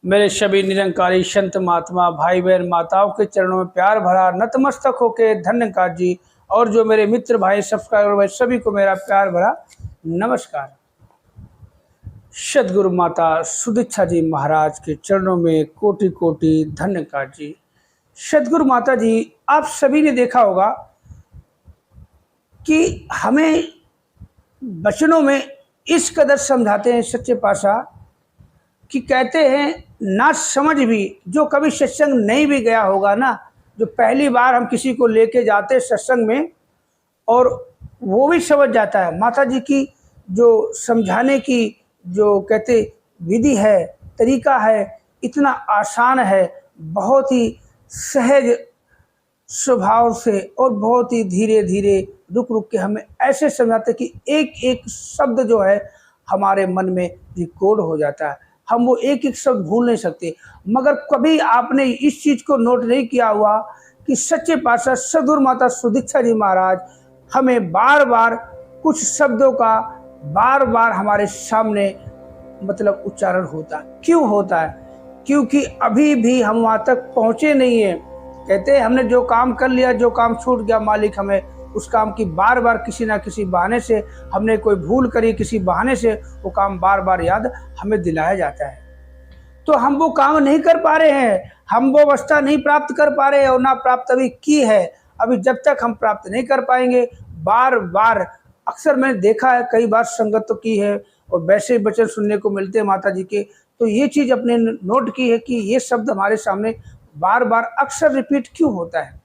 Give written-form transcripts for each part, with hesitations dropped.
मेरे सभी निरंकारी संत महात्मा भाई बहन माताओं के चरणों में प्यार भरा नतमस्तक होके धन्यकार जी। और जो मेरे मित्र भाई सब्सक्राइबर भाई सभी को मेरा प्यार भरा नमस्कार। सदगुरु माता सुदीक्षा जी महाराज के चरणों में कोटि कोटि धन्यकार जी। सदगुरु माता जी, आप सभी ने देखा होगा कि हमें वचनों में इस कदर समझाते हैं सच्चे पातशाह कि कहते हैं ना समझ भी, जो कभी सत्संग नहीं भी गया होगा ना, जो पहली बार हम किसी को लेके जाते सत्संग में और वो भी समझ जाता है। माता जी की जो समझाने की जो कहते विधि है, तरीका है, इतना आसान है, बहुत ही सहज स्वभाव से और बहुत ही धीरे धीरे रुक रुक के हमें ऐसे समझाते कि एक एक शब्द जो है हमारे मन में रिकॉर्ड हो जाता है। हम वो एक एक शब्द भूल नहीं सकते। मगर कभी आपने इस चीज़ को नोट नहीं किया हुआ कि सच्चे पातशाह सदगुरु माता सुदीक्षा जी महाराज हमें बार बार कुछ शब्दों का बार बार हमारे सामने मतलब उच्चारण होता है। क्यों होता है? क्योंकि अभी भी हम वहाँ तक पहुँचे नहीं हैं। कहते हैं हमने जो काम कर लिया, जो काम छूट गया, मालिक हमें उस काम की बार बार किसी ना किसी बहाने से, हमने कोई भूल करी किसी बहाने से, वो काम बार बार याद हमें दिलाया जाता है। तो हम वो काम नहीं कर पा रहे हैं, हम वो अवस्था नहीं प्राप्त कर पा रहे हैं और ना प्राप्त अभी की है। अभी जब तक हम प्राप्त नहीं कर पाएंगे, बार बार अक्सर मैंने देखा है, कई बार संगत तो की है और वैसे वचन सुनने को मिलते हैं माता जी के, तो ये चीज़ अपने नोट की है कि ये शब्द हमारे सामने बार बार अक्सर रिपीट क्यों होता है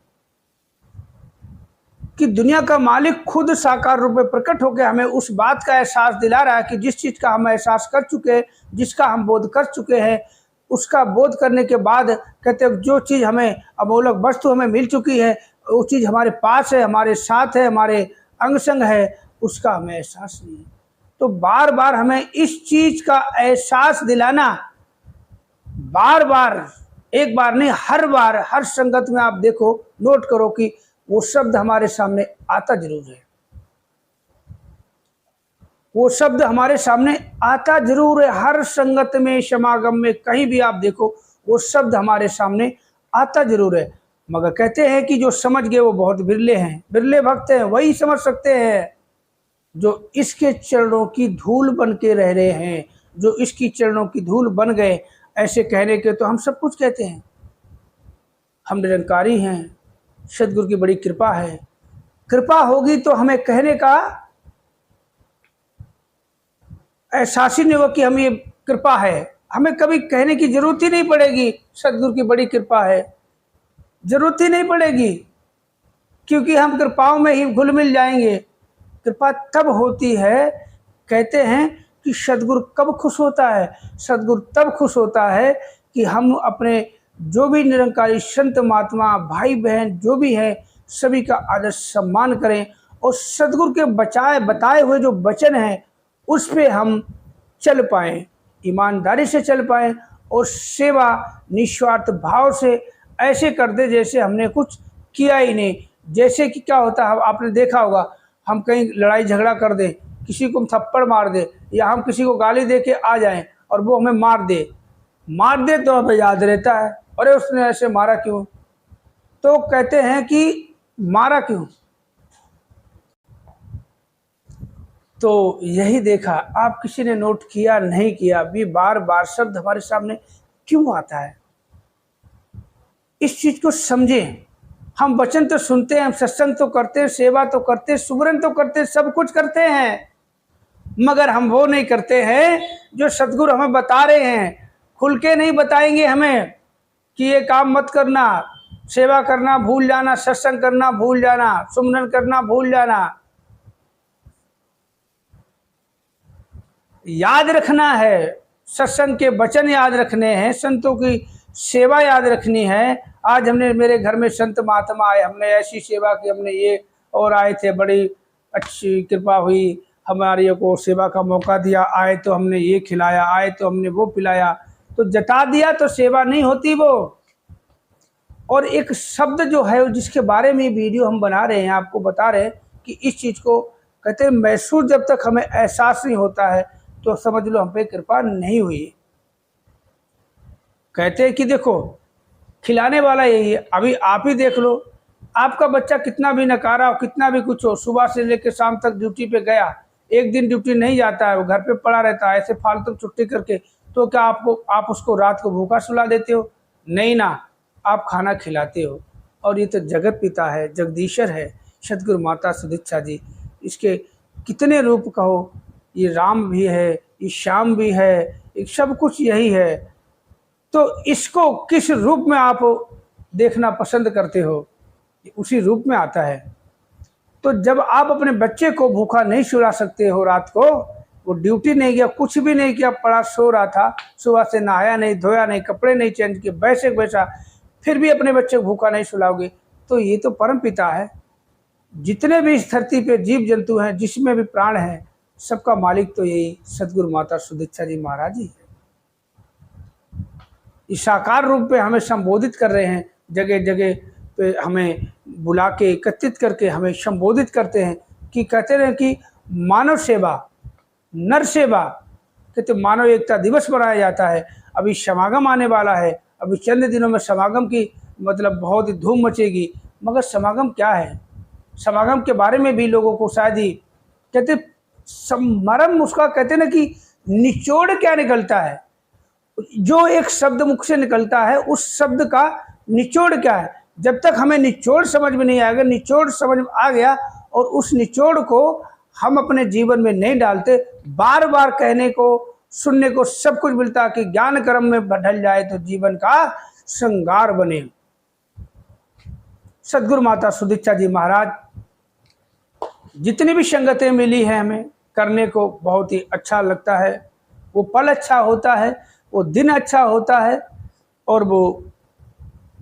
कि दुनिया का मालिक खुद साकार रूप में प्रकट होकर हमें उस बात का एहसास दिला रहा है कि जिस चीज़ का हम एहसास कर चुके हैं, जिसका हम बोध कर चुके हैं, उसका बोध करने के बाद कहते हैं जो चीज़ हमें अमोलक वस्तु हमें मिल चुकी है, वो चीज़ हमारे पास है, हमारे साथ है, हमारे अंग संग है, उसका हमें एहसास नहीं है। तो बार बार हमें इस चीज़ का एहसास दिलाना, बार बार, एक बार नहीं, हर बार, हर संगत में आप देखो, नोट करो कि वो शब्द हमारे सामने आता जरूर है, वो शब्द हमारे सामने आता जरूर है। हर संगत में, समागम में, कहीं भी आप देखो वो शब्द हमारे सामने आता जरूर है। मगर कहते हैं कि जो समझ गए वो बहुत बिरले हैं, बिरले भक्त हैं, वही समझ सकते हैं जो इसके चरणों की धूल बन के रह रहे हैं, जो इसकी चरणों की धूल बन गए। ऐसे कहने के तो हम सब कुछ कहते हैं, हम निरंकारी हैं, सदगुरु की बड़ी कृपा है। कृपा होगी तो हमें कहने का एहसास ही नहीं होगा कि हम ये कृपा है, हमें कभी कहने की जरूरत ही नहीं पड़ेगी सदगुरु की बड़ी कृपा है, जरूरत ही नहीं पड़ेगी, क्योंकि हम कृपाओं में ही घुल मिल जाएंगे। कृपा तब होती है, कहते हैं कि सदगुरु कब खुश होता है? सदगुरु तब खुश होता है कि हम अपने जो भी निरंकारी संत महात्मा भाई बहन जो भी है सभी का आदर सम्मान करें और सदगुरु के बताए हुए जो वचन हैं उस पे हम चल पाएँ, ईमानदारी से चल पाएँ और सेवा निस्वार्थ भाव से ऐसे कर दे जैसे हमने कुछ किया ही नहीं। जैसे कि क्या होता है, आपने देखा होगा, हम कहीं लड़ाई झगड़ा कर दें, किसी को हम थप्पड़ मार दे या हम किसी को गाली दे के आ जाएं और वो हमें मार दे तो हमें याद रहता है, अरे उसने ऐसे मारा क्यों? तो कहते हैं कि मारा क्यों? तो यही देखा, आप किसी ने नोट किया नहीं किया, भी बार बार शब्द हमारे सामने क्यों आता है? इस चीज को समझें। हम वचन तो सुनते हैं, हम सत्संग तो करते हैं, सेवा तो करते हैं, सुमरन तो करते हैं, सब कुछ करते हैं, मगर हम वो नहीं करते हैं जो सदगुरु हमें बता रहे हैं। खुल के नहीं बताएंगे हमें कि ये काम मत करना, सेवा करना भूल जाना, सत्संग करना भूल जाना, सुमरन करना भूल जाना। याद रखना है, सत्संग के वचन याद रखने हैं, संतों की सेवा याद रखनी है। आज हमने, मेरे घर में संत महात्मा आए, हमने ऐसी सेवा की, हमने ये, और आए थे, बड़ी अच्छी कृपा हुई, हमारे को सेवा का मौका दिया, आए तो हमने ये खिलाया, आए तो हमने वो पिलाया, तो जता दिया तो सेवा नहीं होती वो। और एक शब्द जो है जिसके बारे में वीडियो हम बना रहे हैं, आपको बता रहे हैं कि इस चीज़ को कहते हैं महसूस जब तक हमें एहसास नहीं होता है तो समझ लो हम पे कृपा नहीं हुई। कहते हैं कि देखो खिलाने वाला यही है। अभी आप ही देख लो, आपका बच्चा कितना भी नकारा हो, कितना भी कुछ हो, सुबह से लेकर शाम तक ड्यूटी पे गया, एक दिन ड्यूटी नहीं जाता है, वो घर पे पड़ा रहता है ऐसे फालतू छुट्टी करके, तो क्या आप उसको रात को भूखा सुला देते हो? नहीं ना, आप खाना खिलाते हो। और ये तो जगत पिता है, जगदीश्वर है, सदगुरु माता सुदीक्षा जी। इसके कितने रूप कहो, ये राम भी है, ये श्याम भी है, ये सब कुछ यही है। तो इसको किस रूप में आप देखना पसंद करते हो, उसी रूप में आता है। तो जब आप अपने बच्चे को भूखा नहीं सुला सकते हो रात को, वो ड्यूटी नहीं गया, कुछ भी नहीं किया, पड़ा सो रहा था, सुबह से नहाया नहीं, धोया नहीं, कपड़े नहीं चेंज किए, वैसे वैसा, फिर भी अपने बच्चे को भूखा नहीं सुलाओगे, तो ये तो परम पिता है। जितने भी इस धरती पे जीव जंतु हैं, जिसमें भी प्राण है, सबका मालिक तो यही सदगुरु माता सुदीक्षा जी महाराज जी है। इस साकार रूप में हमें संबोधित कर रहे हैं, जगह जगह पे हमें बुला के एकत्रित करके हमें संबोधित करते हैं कि कहते हैं कि मानव सेवा, नर सेवा, कहते मानव एकता दिवस मनाया जाता है। अभी समागम आने वाला है, अभी चंद दिनों में समागम की मतलब बहुत ही धूम मचेगी। मगर समागम क्या है, समागम के बारे में भी लोगों को शायद ही कहते मरम उसका कहते ना कि निचोड़ क्या निकलता है, जो एक शब्द मुख से निकलता है उस शब्द का निचोड़ क्या है। जब तक हमें निचोड़ समझ में नहीं आएगा, निचोड़ समझ में आ गया और उस निचोड़ को हम अपने जीवन में नहीं डालते, बार बार कहने को सुनने को सब कुछ मिलता कि ज्ञान कर्म में ढल जाए तो जीवन का श्रृंगार बने। सदगुरु माता सुदीक्षा जी महाराज, जितनी भी संगतें मिली हैं हमें करने को बहुत ही अच्छा लगता है। वो पल अच्छा होता है, वो दिन अच्छा होता है और वो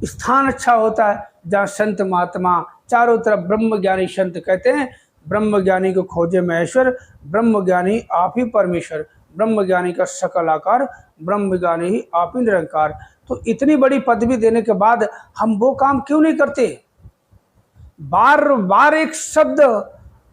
स्थान अच्छा होता है जहाँ संत महात्मा चारों तरफ ब्रह्म ज्ञानी संत कहते हैं, ब्रह्म ज्ञानी को खोजे महेश्वर, ब्रह्म ज्ञानी आप ही परमेश्वर, ब्रह्म ज्ञानी का सकल आकार, ब्रह्म ज्ञानी ही आप ही निरंकार। तो इतनी बड़ी पदवी देने के बाद हम वो काम क्यों नहीं करते? बार बार एक शब्द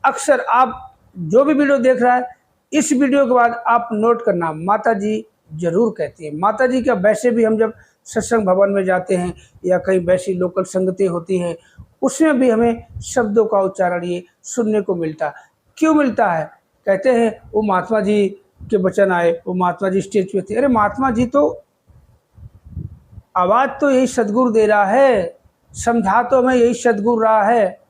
अक्सर, आप जो भी वीडियो देख रहा है, इस वीडियो के बाद आप नोट करना, माता जी जरूर कहती है। माता जी का वैसे भी हम जब सत्संग भवन में जाते हैं या कहीं वैसी लोकल संगतें होती हैं, उसमें भी हमें शब्दों का उच्चारण ये सुनने को मिलता है। क्यों मिलता है? कहते हैं वो महात्मा जी के वचन आए, वो महात्मा जी स्टेज पे थे। अरे महात्मा जी तो आवाज़ तो यही सदगुरु दे रहा है, समझा तो हमें यही सदगुरु रहा है।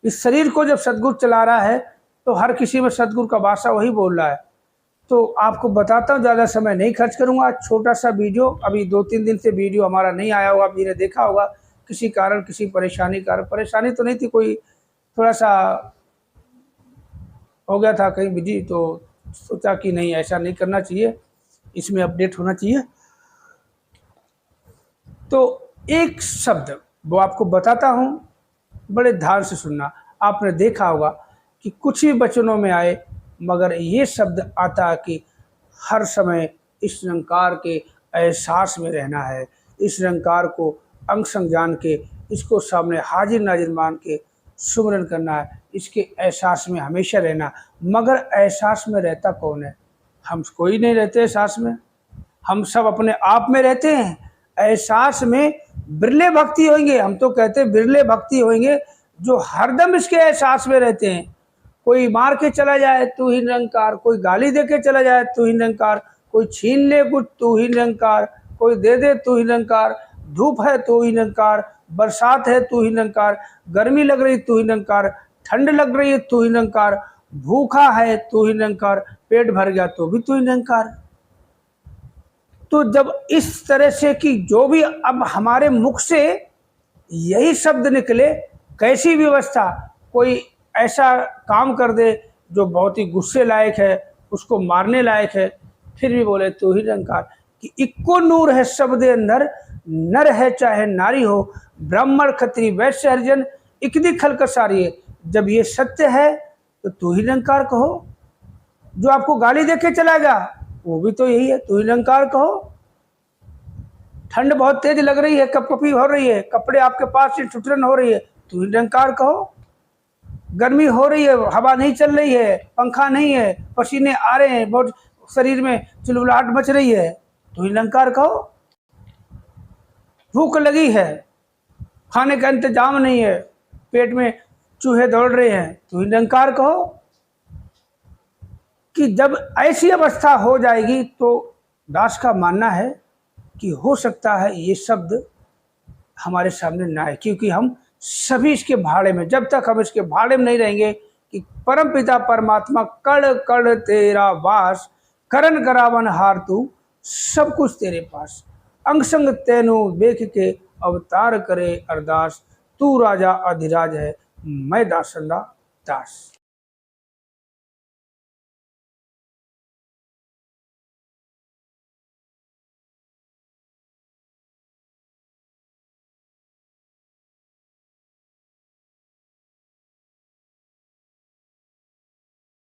इस शरीर को जब सदगुरु चला रहा है तो हर किसी में सदगुरु का भाषा वही बोल रहा है। तो आपको बताता हूँ, ज़्यादा समय नहीं खर्च करूँगा, छोटा सा वीडियो, अभी 2-3 दिन से वीडियो हमारा नहीं आया होगा, आपने देखा होगा किसी कारण, किसी परेशानी कारण, परेशानी तो नहीं थी, कोई थोड़ा सा हो गया था कहीं बिजी, तो सोचा कि नहीं ऐसा नहीं करना चाहिए, इसमें अपडेट होना चाहिए। तो एक शब्द वो आपको बताता हूँ, बड़े ध्यान से सुनना। आपने देखा होगा कि कुछ ही वचनों में आए, मगर ये शब्द आता कि हर समय इस निरंकार के एहसास में रहना है, इस निरंकार को अंग संग जान के, इसको सामने हाजिर नाजिर मान के सुमरन करना है, इसके एहसास में हमेशा रहना। मगर एहसास में रहता कौन है? हम कोई नहीं रहते एहसास में, हम सब अपने आप में रहते हैं। एहसास में बिरले भक्ति होंगे, हम तो कहते हैं बिरले भक्ति होंगे जो हरदम इसके एहसास में रहते हैं। कोई मार के चला जाए तू ही निरंकार, कोई गाली दे के चला जाए तू ही निरंकार, कोई छीन ले कुछ तू ही निरंकार, कोई दे दे तू ही निरंकार, धूप है तू ही निरंकार, बरसात है तू ही निरंकार, गर्मी लग रही तू ही निरंकार, ठंड लग रही है तू ही निरंकार, भूखा है तू ही निरंकार, पेट भर गया तो भी तू ही निरंकार। तो जब इस तरह से कि जो भी अब हमारे मुख से यही शब्द निकले, कैसी व्यवस्था, कोई ऐसा काम कर दे जो बहुत ही गुस्से लायक है, उसको मारने लायक है, फिर भी बोले तू ही निरंकार। कि इक्को नूर है शब्द अंदर, नर है चाहे नारी हो, ब्राह्मण क्षत्रिय वैश्य हरिजन इकदी खलक सारी है। जब ये सत्य है तो तू ही निरंकार कहो। जो आपको गाली देके चला गया वो भी तो यही है, तू ही निरंकार कहो। ठंड बहुत तेज लग रही है, कपकपी हो रही है, कपड़े आपके पास से ठुठरन हो रही है, तू ही निरंकार कहो। गर्मी हो रही है, हवा नहीं चल रही है, पंखा नहीं है, पसीने आ रहे हैं, बहुत शरीर में चिलबलाहट मच रही है, तू ही निरंकार कहो। भूख लगी है, खाने का इंतजाम नहीं है, पेट में चूहे दौड़ रहे हैं, तो निरंकार कहो। कि जब ऐसी अवस्था हो जाएगी तो दास का मानना है कि हो सकता है ये शब्द हमारे सामने ना आए, क्योंकि हम सभी इसके भाड़े में, जब तक हम इसके भाड़े में नहीं रहेंगे कि परम पिता परमात्मा कण कण तेरा वास, करन करावन हार तू सब कुछ तेरे पास, अंग संग तेनु देख के अवतार करे अरदास, तू राजा अधिराज है मैं दासंदा दास।